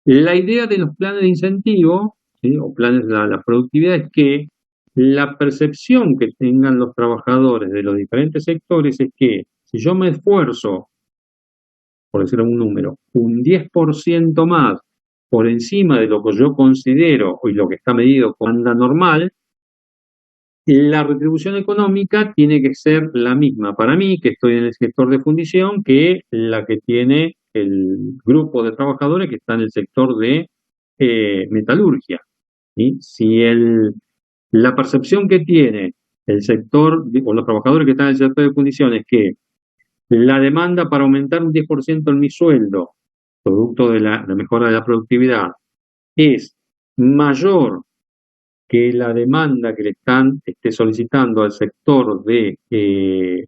La idea de los planes de incentivo, ¿sí? O planes de la productividad es que la percepción que tengan los trabajadores de los diferentes sectores es que si yo me esfuerzo, por decir un número, un 10% más por encima de lo que yo considero y lo que está medido como anda normal, la retribución económica tiene que ser la misma para mí, que estoy en el sector de fundición, que la que tiene el grupo de trabajadores que está en el sector de metalurgia. ¿Sí? Si la percepción que tiene el sector o los trabajadores que están en el sector de fundición es que la demanda para aumentar un 10% en mi sueldo, producto de la mejora de la productividad, es mayor que la demanda que le están solicitando al sector de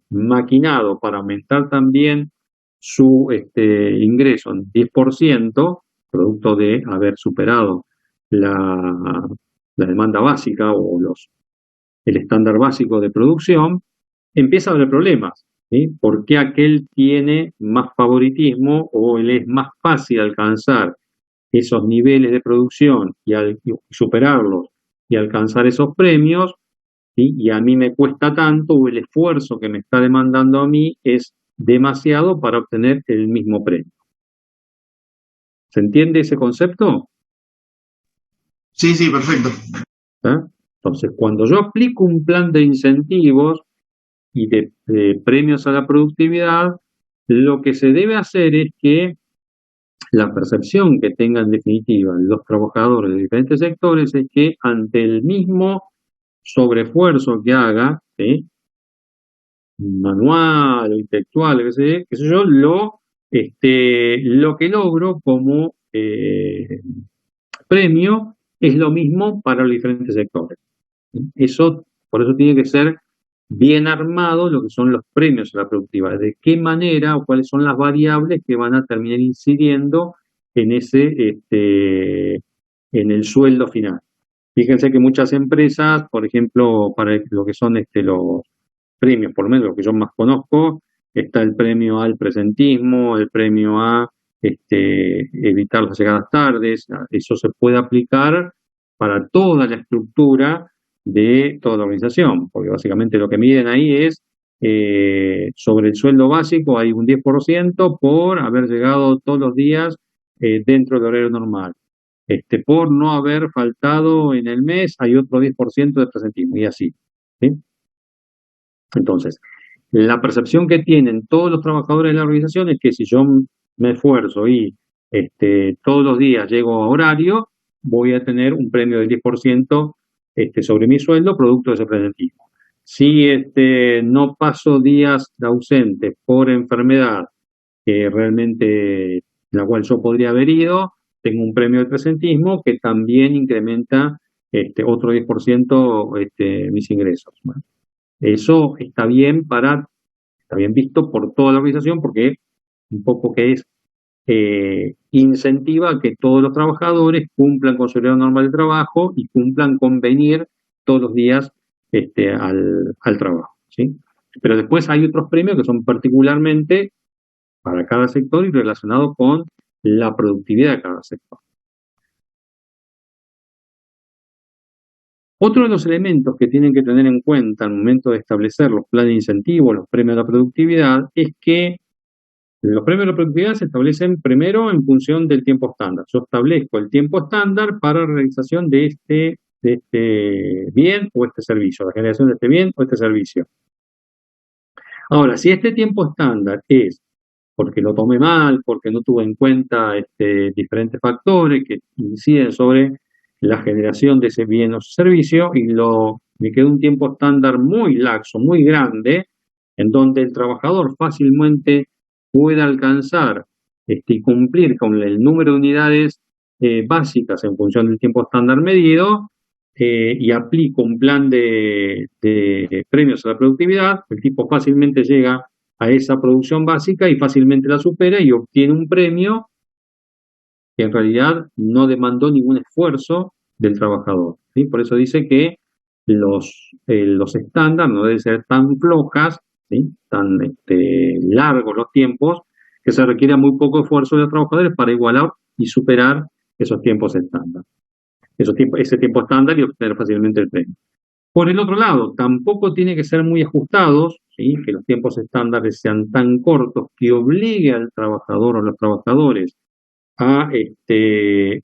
maquinado para aumentar también su ingreso en 10%, producto de haber superado la, la demanda básica o el estándar básico de producción, empieza a haber problemas. ¿Sí? ¿Por qué aquel tiene más favoritismo o le es más fácil alcanzar esos niveles de producción y superarlos y alcanzar esos premios, ¿sí? Y a mí me cuesta tanto, o el esfuerzo que me está demandando a mí es demasiado para obtener el mismo premio? ¿Se entiende ese concepto? Sí, sí, perfecto. ¿Eh? Entonces, cuando yo aplico un plan de incentivos y de premios a la productividad, lo que se debe hacer es que la percepción que tengan en definitiva los trabajadores de diferentes sectores es que ante el mismo sobreesfuerzo que haga, ¿sí? Manual, intelectual, qué sé yo, lo que logro como premio es lo mismo para los diferentes sectores. Eso, por eso tiene que ser bien armado lo que son los premios a la productividad. De qué manera o cuáles son las variables que van a terminar incidiendo en en el sueldo final. Fíjense que muchas empresas, por ejemplo, para lo que son los premios, por lo menos lo que yo más conozco, está el premio al presentismo, el premio a evitar las llegadas tardes. Eso se puede aplicar para toda la estructura de toda la organización, porque básicamente lo que miden ahí es sobre el sueldo básico hay un 10% por haber llegado todos los días dentro del horario normal. Por no haber faltado en el mes hay otro 10% de presentismo y así. ¿Sí? Entonces, la percepción que tienen todos los trabajadores de la organización es que si yo me esfuerzo y todos los días llego a horario, voy a tener un premio del 10% sobre mi sueldo producto de ese presentismo. Si no paso días de ausente por enfermedad, que realmente la cual yo podría haber ido, tengo un premio de presentismo que también incrementa otro 10% mis ingresos. Bueno, eso está bien visto por toda la organización porque un poco que es incentiva que todos los trabajadores cumplan con su horario normal de trabajo y cumplan con venir todos los días al trabajo. ¿Sí? Pero después hay otros premios que son particularmente para cada sector y relacionados con la productividad de cada sector. Otro de los elementos que tienen que tener en cuenta al momento de establecer los planes de incentivo, los premios a la productividad, es que los premios a la productividad se establecen primero en función del tiempo estándar. Yo establezco el tiempo estándar para la realización de este bien o este servicio, la generación de este bien o este servicio. Ahora, si este tiempo estándar es porque lo tomé mal, porque no tuve en cuenta diferentes factores que inciden sobre la generación de ese bien o servicio y me quedó un tiempo estándar muy laxo, muy grande, en donde el trabajador fácilmente puede alcanzar y cumplir con el número de unidades básicas en función del tiempo estándar medido, y aplico un plan de premios a la productividad, el tipo fácilmente llega a esa producción básica y fácilmente la supera y obtiene un premio que en realidad no demandó ningún esfuerzo del trabajador. ¿Sí? Por eso dice que los estándares no deben ser tan flojas, ¿sí? Tan largos los tiempos, que se requiera muy poco esfuerzo de los trabajadores para igualar y superar esos tiempos estándar, ese tiempo estándar y obtener fácilmente el premio. Por el otro lado, tampoco tiene que ser muy ajustados, ¿sí? Que los tiempos estándares sean tan cortos que obligue al trabajador o los trabajadores a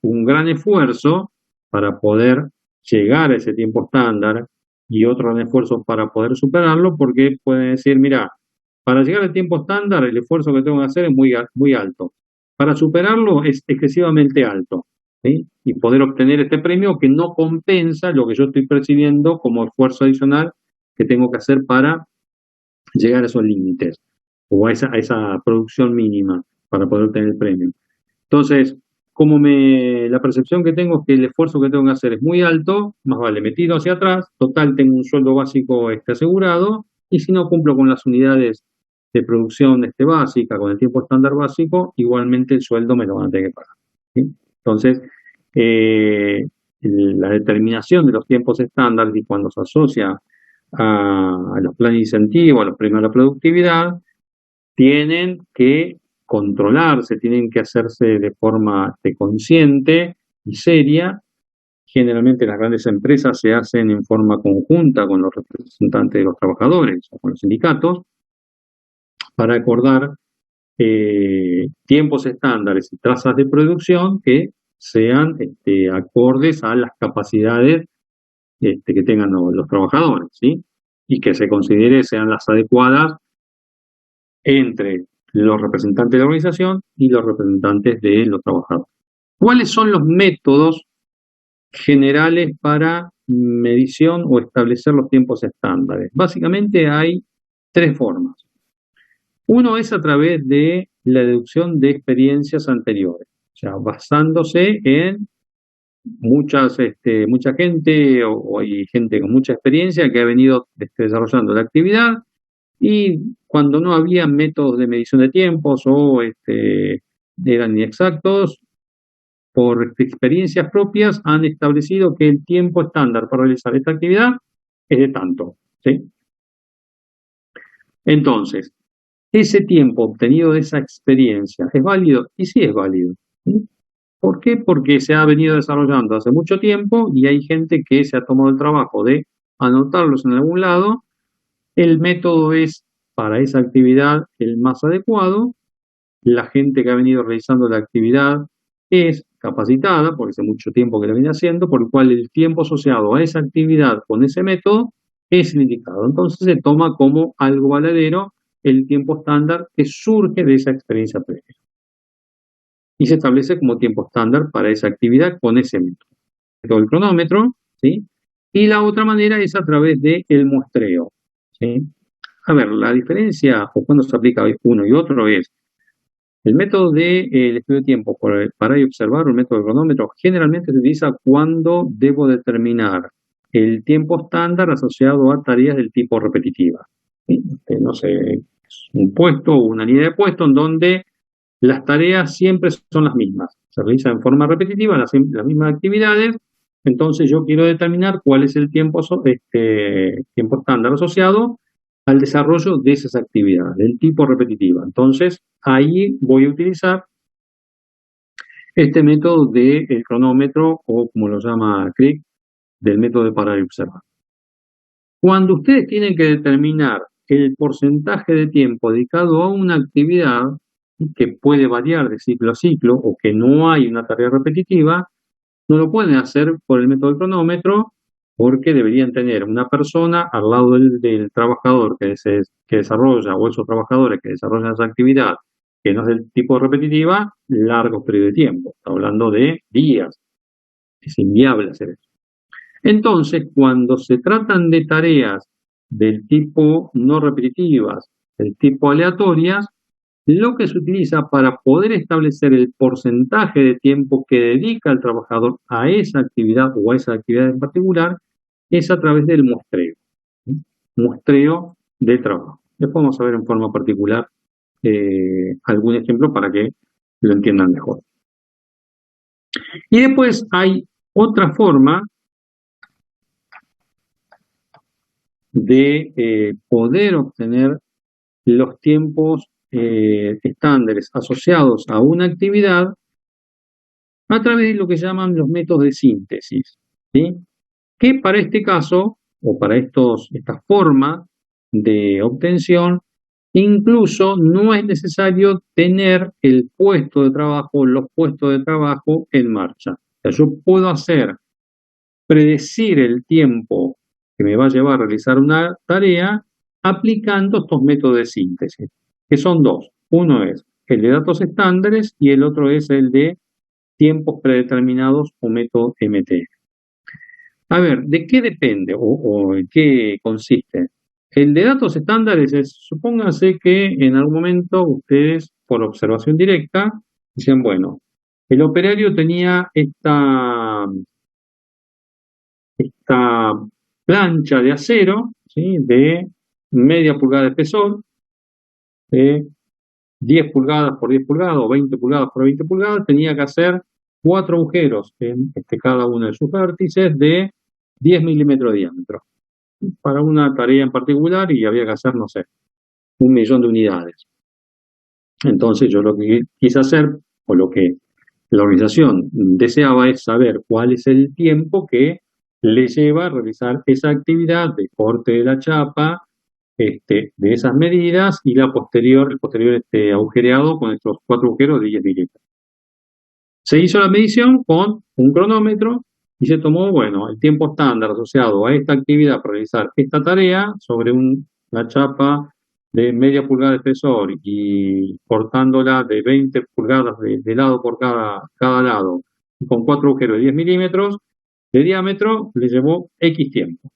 un gran esfuerzo para poder llegar a ese tiempo estándar y otro gran esfuerzo para poder superarlo, porque pueden decir, mira, para llegar al tiempo estándar el esfuerzo que tengo que hacer es muy alto. Para superarlo es excesivamente alto, ¿sí? Y poder obtener este premio que no compensa lo que yo estoy percibiendo como esfuerzo adicional que tengo que hacer para llegar a esos límites o a esa producción mínima para poder obtener el premio. Entonces, la percepción que tengo es que el esfuerzo que tengo que hacer es muy alto, más vale me tiro hacia atrás, total tengo un sueldo básico asegurado, y si no cumplo con las unidades de producción básica, con el tiempo estándar básico, igualmente el sueldo me lo van a tener que pagar, ¿sí? Entonces, la determinación de los tiempos estándar y cuando se asocia a los planes de incentivo, a los premios a la productividad, tienen que controlarse, tienen que hacerse de forma consciente y seria. Generalmente las grandes empresas se hacen en forma conjunta con los representantes de los trabajadores o con los sindicatos para acordar tiempos estándares y trazas de producción que sean acordes a las capacidades que tengan los trabajadores, ¿sí? Y que se considere sean las adecuadas entre los representantes de la organización y los representantes de los trabajadores. ¿Cuáles son los métodos generales para medición o establecer los tiempos estándares? Básicamente hay tres formas. Uno es a través de la deducción de experiencias anteriores, o sea, basándose en mucha gente o hay gente con mucha experiencia que ha venido desarrollando la actividad, y cuando no había métodos de medición de tiempos o eran inexactos, por experiencias propias han establecido que el tiempo estándar para realizar esta actividad es de tanto, ¿sí? Entonces, ese tiempo obtenido de esa experiencia, ¿es válido? Y sí es válido, ¿sí? ¿Por qué? Porque se ha venido desarrollando hace mucho tiempo y hay gente que se ha tomado el trabajo de anotarlos en algún lado. El método es para esa actividad el más adecuado. La gente que ha venido realizando la actividad es capacitada, porque hace mucho tiempo que la viene haciendo, por lo cual el tiempo asociado a esa actividad con ese método es el indicado. Entonces se toma como algo valedero el tiempo estándar que surge de esa experiencia previa. Y se establece como tiempo estándar para esa actividad con ese método. El cronómetro, ¿sí? Y la otra manera es a través del muestreo, ¿sí? A ver, la diferencia, o cuando se aplica uno y otro, es el método del estudio de tiempo para y observar, el método del cronómetro, generalmente se utiliza cuando debo determinar el tiempo estándar asociado a tareas del tipo repetitiva, ¿sí? No sé, un puesto o una línea de puesto en donde las tareas siempre son las mismas, se realizan en forma repetitiva las mismas actividades. Entonces yo quiero determinar cuál es el tiempo estándar asociado al desarrollo de esas actividades, del tipo repetitiva. Entonces ahí voy a utilizar este método del cronómetro, o como lo llama Crick, del método de parar y observar. Cuando ustedes tienen que determinar el porcentaje de tiempo dedicado a una actividad, que puede variar de ciclo a ciclo o que no hay una tarea repetitiva, no lo pueden hacer por el método del cronómetro, porque deberían tener una persona al lado del trabajador que desarrolla, o esos trabajadores que desarrollan esa actividad que no es del tipo repetitiva, largos periodos de tiempo. Está hablando de días. Es inviable hacer eso. Entonces, cuando se tratan de tareas del tipo no repetitivas, del tipo aleatorias, lo que se utiliza para poder establecer el porcentaje de tiempo que dedica el trabajador a esa actividad o a esa actividad en particular es a través del muestreo, ¿sí? Muestreo de trabajo. Después vamos a ver en forma particular algún ejemplo para que lo entiendan mejor. Y después hay otra forma de poder obtener los tiempos estándares asociados a una actividad a través de lo que llaman los métodos de síntesis, ¿sí? Que para este caso, o para esta forma de obtención, incluso no es necesario tener el puesto de trabajo, los puestos de trabajo en marcha. O sea, yo puedo predecir el tiempo que me va a llevar a realizar una tarea aplicando estos métodos de síntesis, que son dos. Uno es el de datos estándares y el otro es el de tiempos predeterminados o método MTF. A ver, ¿de qué depende o en qué consiste? El de datos estándares es, supónganse que en algún momento ustedes, por observación directa, dicen, bueno, el operario tenía esta plancha de acero, ¿sí? De media pulgada de espesor, de 10 pulgadas por 10 pulgadas o 20 pulgadas por 20 pulgadas, tenía que hacer 4 agujeros en cada uno de sus vértices de 10 milímetros de diámetro para una tarea en particular y había que hacer, no sé, 1.000.000 de unidades. Entonces yo lo que quise hacer, o lo que la organización deseaba, es saber cuál es el tiempo que le lleva a realizar esa actividad de corte de la chapa, de esas medidas, y el posterior agujereado con estos 4 agujeros de 10 milímetros. Se hizo la medición con un cronómetro y se tomó, bueno, el tiempo estándar asociado a esta actividad para realizar esta tarea sobre una chapa de media pulgada de espesor y cortándola de 20 pulgadas de lado por cada lado, y con 4 agujeros de 10 milímetros de diámetro, le llevó X tiempo.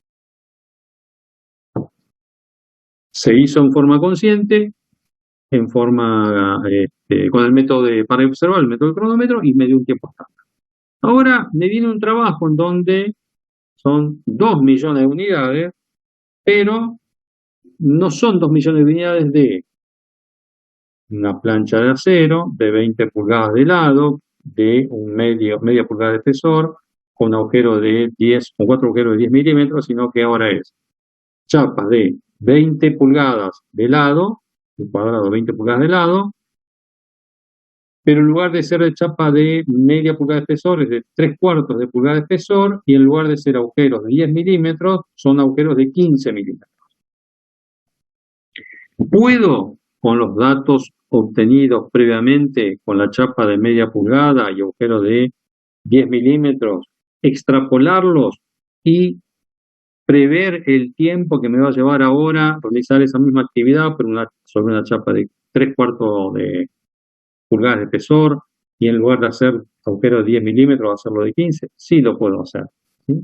Se hizo en forma consciente, con el método para observar el método del cronómetro, y me dio un tiempo estándar. Ahora me viene un trabajo en donde son 2 millones de unidades, pero no son 2 millones de unidades de una plancha de acero de 20 pulgadas de lado, de media pulgada de espesor, con agujero de 10, con 4 agujeros de 10 milímetros, sino que ahora es chapas de 20 pulgadas de lado, un cuadrado 20 pulgadas de lado, pero en lugar de ser de chapa de media pulgada de espesor, es de 3/4 de pulgada de espesor, y en lugar de ser agujeros de 10 milímetros, son agujeros de 15 milímetros. ¿Puedo, con los datos obtenidos previamente con la chapa de media pulgada y agujeros de 10 milímetros, extrapolarlos y prever el tiempo que me va a llevar ahora realizar esa misma actividad sobre una chapa de 3/4 de pulgadas de espesor, y en lugar de hacer agujeros de 10 milímetros, hacerlo de 15? Sí lo puedo hacer, ¿sí?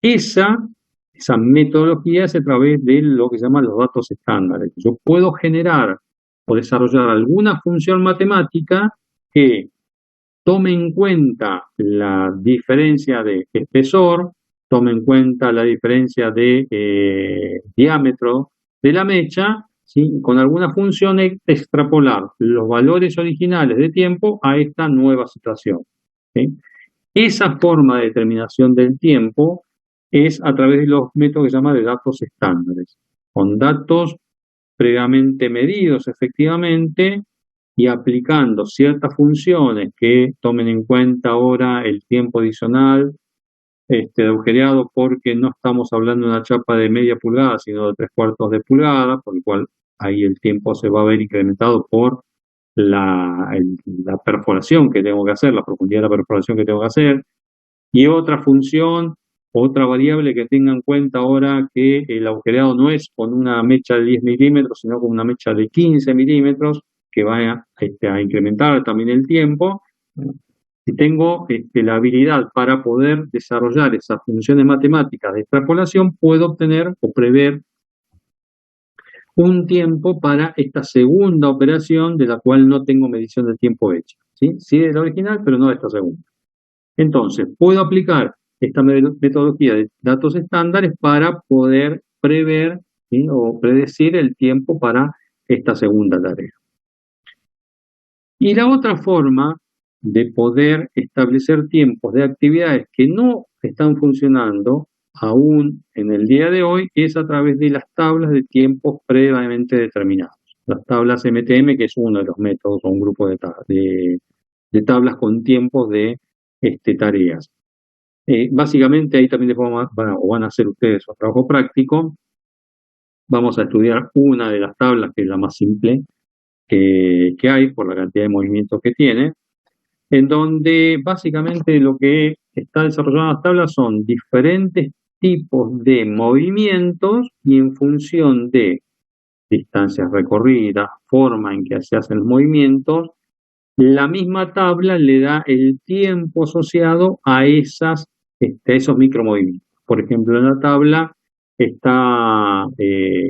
Esa metodología es a través de lo que se llaman los datos estándares. Yo puedo generar o desarrollar alguna función matemática que tome en cuenta la diferencia de espesor, tome en cuenta la diferencia de diámetro de la mecha, ¿sí? Con alguna función extrapolar los valores originales de tiempo a esta nueva situación, ¿sí? Esa forma de determinación del tiempo es a través de los métodos que se llaman de datos estándares, con datos previamente medidos efectivamente y aplicando ciertas funciones que tomen en cuenta ahora el tiempo adicional de agujereado, porque no estamos hablando de una chapa de media pulgada, sino de 3/4 de pulgada, por lo cual ahí el tiempo se va a ver incrementado por la perforación que tengo que hacer, la profundidad de la perforación que tengo que hacer, y otra función, otra variable que tenga en cuenta ahora, que el agujereado no es con una mecha de 10 milímetros, sino con una mecha de 15 milímetros, que va a incrementar también el tiempo. Si tengo la habilidad para poder desarrollar esas funciones matemáticas de extrapolación, puedo obtener o prever un tiempo para esta segunda operación, de la cual no tengo medición de tiempo hecha, ¿sí? Sí de la original, pero no de esta segunda. Entonces, puedo aplicar esta metodología de datos estándares para poder prever, ¿sí? O predecir el tiempo para esta segunda tarea. Y la otra forma de poder establecer tiempos de actividades que no están funcionando aún en el día de hoy es a través de las tablas de tiempos previamente determinados. Las tablas MTM, que es uno de los métodos o un grupo de tablas con tiempos de tareas. Básicamente ahí también van a hacer ustedes un trabajo práctico. Vamos a estudiar una de las tablas, que es la más simple que hay por la cantidad de movimientos que tiene, en donde básicamente lo que está desarrollando las tablas son diferentes tipos de movimientos y en función de distancias recorridas, forma en que se hacen los movimientos, la misma tabla le da el tiempo asociado a esos micromovimientos. Por ejemplo, en la tabla está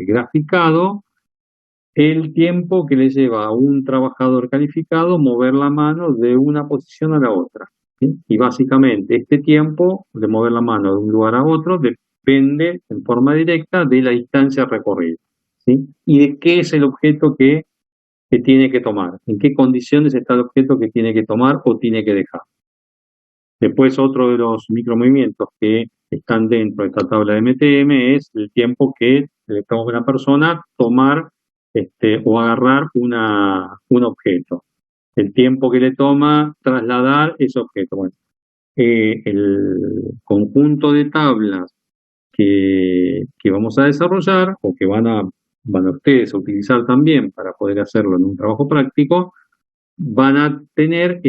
graficado el tiempo que le lleva a un trabajador calificado mover la mano de una posición a la otra, ¿sí? Y básicamente este tiempo de mover la mano de un lugar a otro depende en forma directa de la distancia recorrida, ¿sí? Y de qué es el objeto que tiene que tomar, en qué condiciones está el objeto que tiene que tomar o tiene que dejar. Después, otro de los micromovimientos que están dentro de esta tabla de MTM es el tiempo que le toma a una persona tomar o agarrar un objeto. El tiempo que le toma trasladar ese objeto. Bueno, el conjunto de tablas que vamos a desarrollar o que van a ustedes a utilizar también para poder hacerlo en un trabajo práctico, van a tener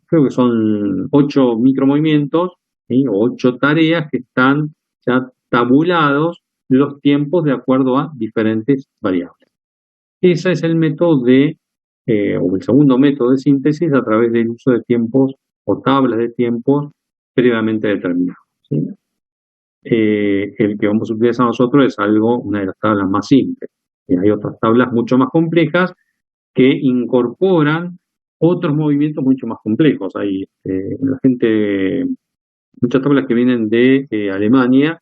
creo que son 8 micromovimientos, ¿sí? O 8 tareas que están ya tabulados los tiempos de acuerdo a diferentes variables. Ese es el método o el segundo método de síntesis a través del uso de tiempos o tablas de tiempos previamente determinados, ¿sí? El que vamos a utilizar nosotros es una de las tablas más simples. Y hay otras tablas mucho más complejas que incorporan otros movimientos mucho más complejos. Hay muchas tablas que vienen de Alemania,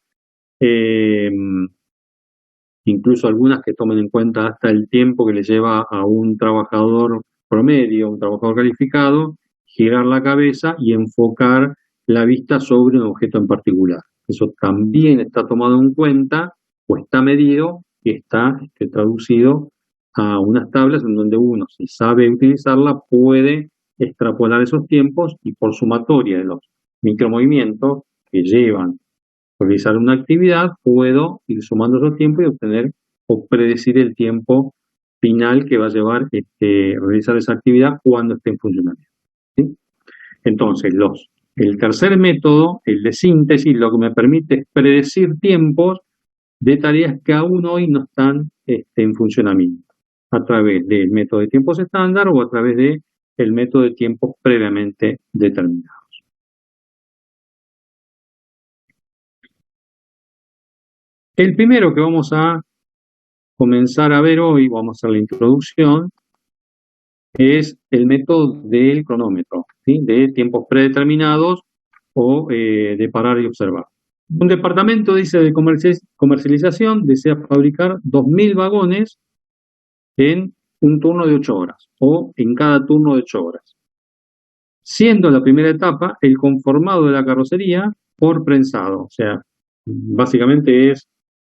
incluso algunas que tomen en cuenta hasta el tiempo que le lleva a un trabajador promedio, un trabajador calificado, girar la cabeza y enfocar la vista sobre un objeto en particular. Eso también está tomado en cuenta o está medido y está traducido a unas tablas en donde uno, si sabe utilizarla, puede extrapolar esos tiempos y por sumatoria de los micromovimientos que llevan a realizar una actividad, puedo ir sumando esos tiempos y obtener o predecir el tiempo final que va a llevar realizar esa actividad cuando esté en funcionamiento, ¿sí? Entonces, el tercer método, el de síntesis, lo que me permite es predecir tiempos de tareas que aún hoy no están en funcionamiento, a través del método de tiempos estándar o a través del método de tiempos previamente determinados. El primero que vamos a comenzar a ver hoy, vamos a hacer la introducción, es el método del cronómetro, ¿sí? De tiempos predeterminados o de parar y observar. Un departamento, dice, de comercialización desea fabricar 2.000 vagones en un turno de 8 horas o en cada turno de 8 horas, siendo la primera etapa el conformado de la carrocería por prensado. O sea, básicamente es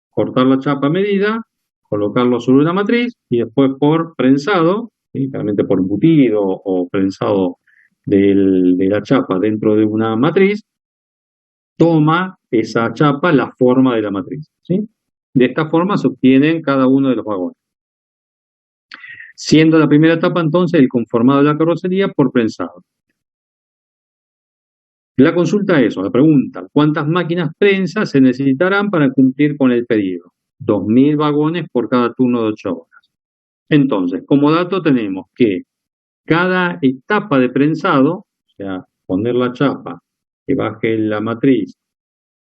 cortar la chapa a medida, colocarlo sobre una matriz y después por prensado, ¿sí? Realmente por embutido o prensado de la chapa dentro de una matriz, toma esa chapa la forma de la matriz, ¿sí? De esta forma se obtienen cada uno de los vagones. Siendo la primera etapa entonces el conformado de la carrocería por prensado. La consulta es, o la pregunta, ¿cuántas máquinas prensas se necesitarán para cumplir con el pedido? 2.000 vagones por cada turno de 8 horas. Entonces, como dato tenemos que cada etapa de prensado, o sea, poner la chapa, que baje la matriz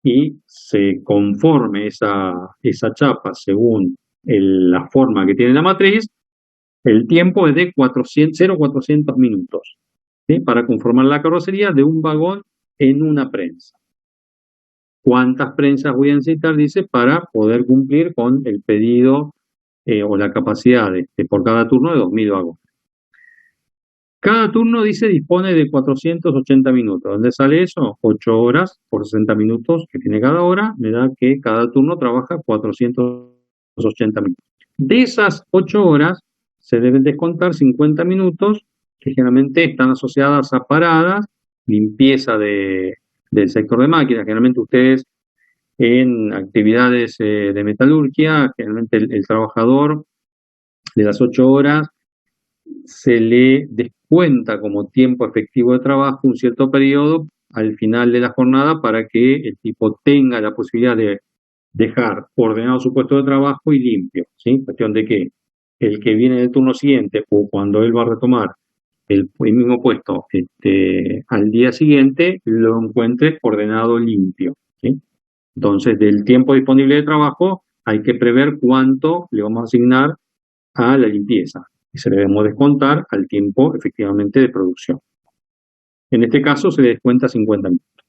y se conforme esa chapa según la forma que tiene la matriz, el tiempo es de 0,400 minutos, ¿sí? Para conformar la carrocería de un vagón en una prensa. ¿Cuántas prensas voy a necesitar? Dice, para poder cumplir con el pedido o la capacidad por cada turno de 2.000 vagones. Cada turno, dice, dispone de 480 minutos. ¿Dónde sale eso? 8 horas por 60 minutos que tiene cada hora, me da que cada turno trabaja 480 minutos. De esas 8 horas se deben descontar 50 minutos que generalmente están asociadas a paradas, limpieza del sector de máquinas. Generalmente ustedes en actividades de metalurgia, generalmente el trabajador de las 8 horas se le descuenta como tiempo efectivo de trabajo un cierto periodo al final de la jornada para que el tipo tenga la posibilidad de dejar ordenado su puesto de trabajo y limpio, ¿sí? Cuestión de que el que viene del turno siguiente o cuando él va a retomar el mismo puesto al día siguiente lo encuentre ordenado limpio, ¿sí? Entonces, del tiempo disponible de trabajo hay que prever cuánto le vamos a asignar a la limpieza y se le debemos descontar al tiempo efectivamente de producción. En este caso se le descuenta 50 minutos,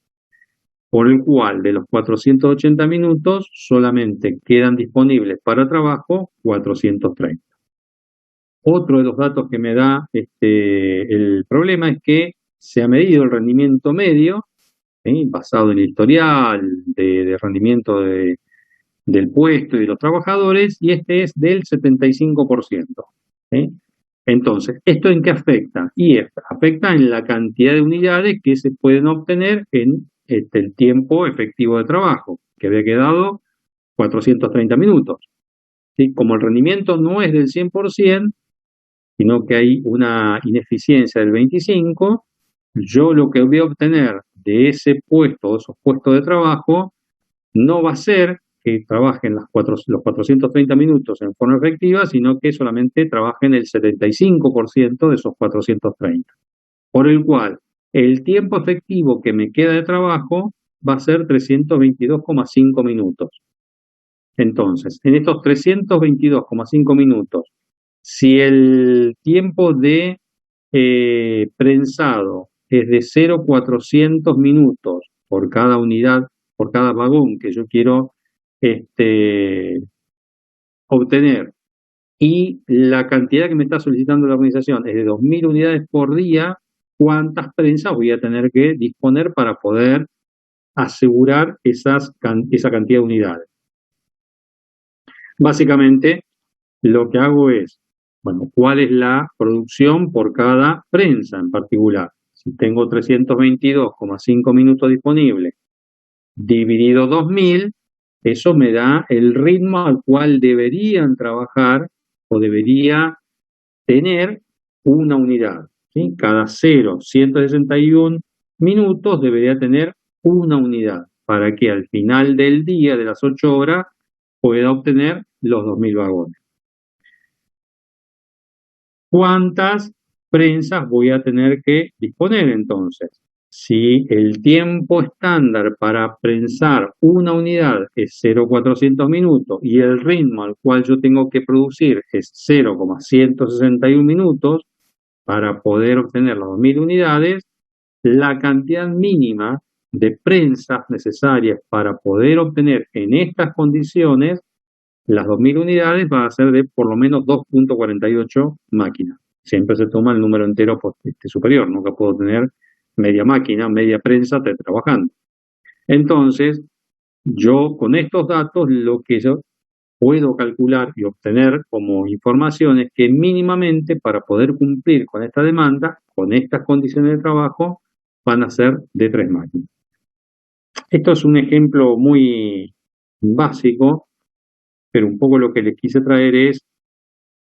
por el cual de los 480 minutos solamente quedan disponibles para trabajo 430. Otro de los datos que me da el problema es que se ha medido el rendimiento medio, ¿sí? Basado en el historial de rendimiento del puesto y de los trabajadores, y este es del 75%. ¿Sí? Entonces, ¿esto en qué afecta? Y afecta en la cantidad de unidades que se pueden obtener en el tiempo efectivo de trabajo, que había quedado 430 minutos. ¿Sí? Como el rendimiento no es del 100%, sino que hay una ineficiencia del 25%, yo lo que voy a obtener de ese puesto, de esos puestos de trabajo, no va a ser que trabajen los 430 minutos en forma efectiva, sino que solamente trabajen el 75% de esos 430. Por el cual, el tiempo efectivo que me queda de trabajo va a ser 322,5 minutos. Entonces, en estos 322,5 minutos, si el tiempo de prensado es de 0,400 minutos por cada unidad, por cada vagón que yo quiero obtener, y la cantidad que me está solicitando la organización es de 2.000 unidades por día, ¿cuántas prensas voy a tener que disponer para poder asegurar esa cantidad de unidades? Básicamente, lo que hago es, bueno, ¿cuál es la producción por cada prensa en particular? Si tengo 322,5 minutos disponibles dividido 2.000, eso me da el ritmo al cual deberían trabajar o debería tener una unidad, ¿sí? Cada 0,161 minutos debería tener una unidad para que al final del día de las 8 horas pueda obtener los 2.000 vagones. ¿Cuántas prensas voy a tener que disponer entonces? Si el tiempo estándar para prensar una unidad es 0,400 minutos y el ritmo al cual yo tengo que producir es 0,161 minutos para poder obtener las 2.000 unidades, la cantidad mínima de prensas necesarias para poder obtener en estas condiciones las 2.000 unidades va a ser de por lo menos 2,48 máquinas. Siempre se toma el número entero superior, nunca puedo tener media máquina, media prensa trabajando. Entonces, yo con estos datos lo que yo puedo calcular y obtener como información es que mínimamente para poder cumplir con esta demanda, con estas condiciones de trabajo, van a ser de 3 máquinas. Esto es un ejemplo muy básico, pero un poco lo que les quise traer es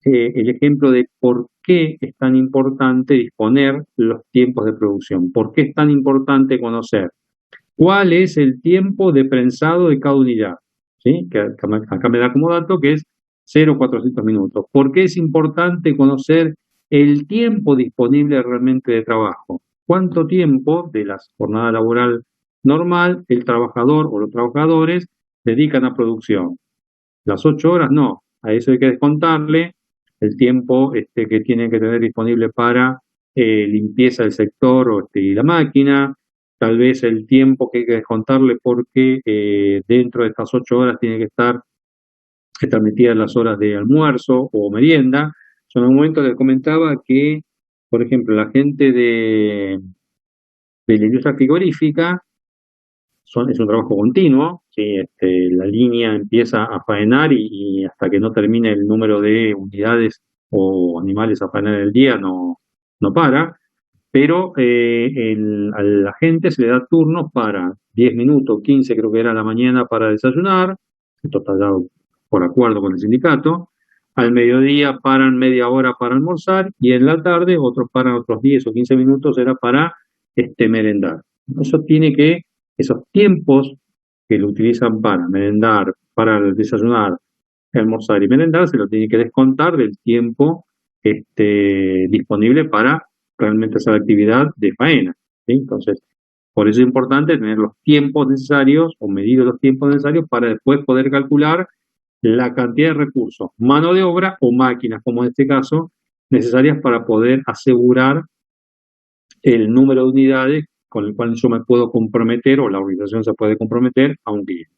el ejemplo de por qué es tan importante disponer los tiempos de producción, por qué es tan importante conocer cuál es el tiempo de prensado de cada unidad, ¿sí? Que acá me da como dato que es 0,400 minutos. ¿Por qué es importante conocer el tiempo disponible realmente de trabajo? ¿Cuánto tiempo de la jornada laboral normal el trabajador o los trabajadores dedican a producción? Las 8 horas no, a eso hay que descontarle el tiempo que tienen que tener disponible para limpieza del sector y la máquina, tal vez el tiempo que hay que descontarle porque dentro de estas 8 horas tiene que estar metidas las horas de almuerzo o merienda. Yo en un momento les comentaba que, por ejemplo, la gente de la industria frigorífica es un trabajo continuo, ¿sí? La línea empieza a faenar y hasta que no termine el número de unidades o animales a faenar el día no no para, pero a la gente se le da turnos para 10 minutos, 15 creo que era a la mañana para desayunar, esto está dado por acuerdo con el sindicato, al mediodía paran media hora para almorzar y en la tarde otros paran otros 10 o 15 minutos era para merendar. Eso tiene que, esos tiempos que lo utilizan para merendar, para desayunar, almorzar y merendar, se lo tiene que descontar del tiempo disponible para realmente hacer la actividad de faena, ¿sí? Entonces, por eso es importante tener los tiempos necesarios o medir los tiempos necesarios para después poder calcular la cantidad de recursos, mano de obra o máquinas, como en este caso, necesarias para poder asegurar el número de unidades con el cual yo me puedo comprometer o la organización se puede comprometer a un cliente.